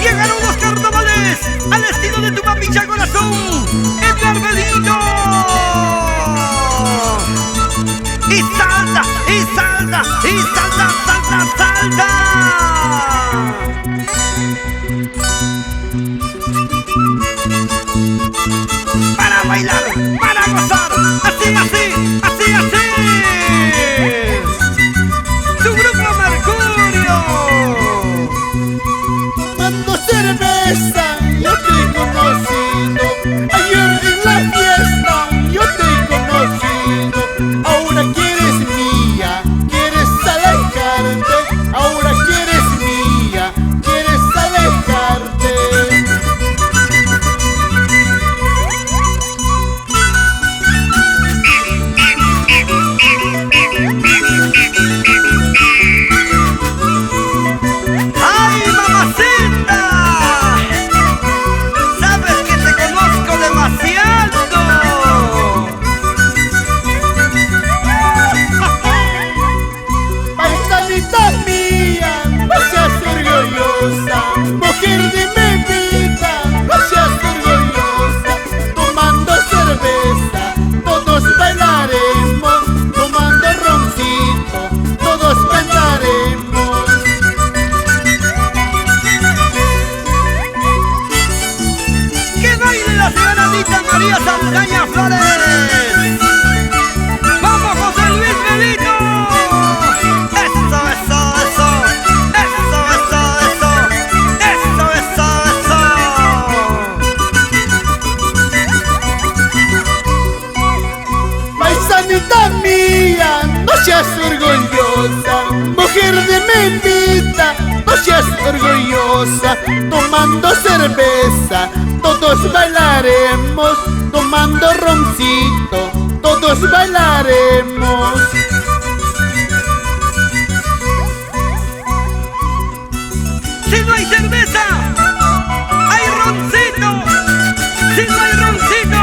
Llegaron los carnavales al estilo de tu papicha corazón, Edgar Benito. Y salta, y salta, y salta, salta, salta. Para bailar, para gozar, así, así, así, así. Tu grupo Mercurio. Tomando cerveza, yo te he conocido. Ayer en la fiesta, yo te he conocido. Ahora quieres mía, quieres alejarte. Ahora quieres mía, quieres alejarte. ¡Ay, mamacita! Sabes que te conozco demasiado. Paisanita mía, no seas orgullosa. Mujer de mi vida, no seas orgullosa. Tomando cerveza, todos bailaremos. Tomando roncito, todos cantaremos. ¡Que baile la señorita María Saldaña Flores! ¡Vamos, José Luis Benito! ¡Eso, eso, eso! ¡Eso, eso, eso! ¡Eso, eso, eso! Paisanita mía, no seas orgullosa. Mujer de mi vida, no seas orgullosa. Tomando cerveza, todos bailaremos. Tomando roncito, todos bailaremos. Si no hay cerveza, hay roncito. Si no hay roncito,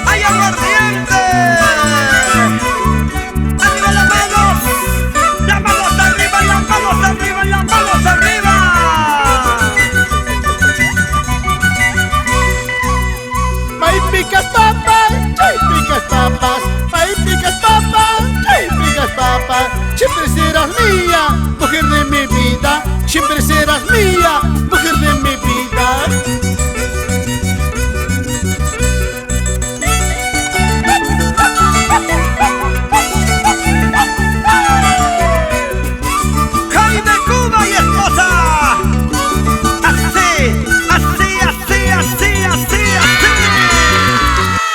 hay aguardiente. ¡Arriba las manos! ¡Las manos arriba, las manos arriba, las manos arriba! Pay picas papas, chay picas papas. Pay picas papas, chay picas papas. Siempre serás mía, mujer de mi vida. Siempre serás mía.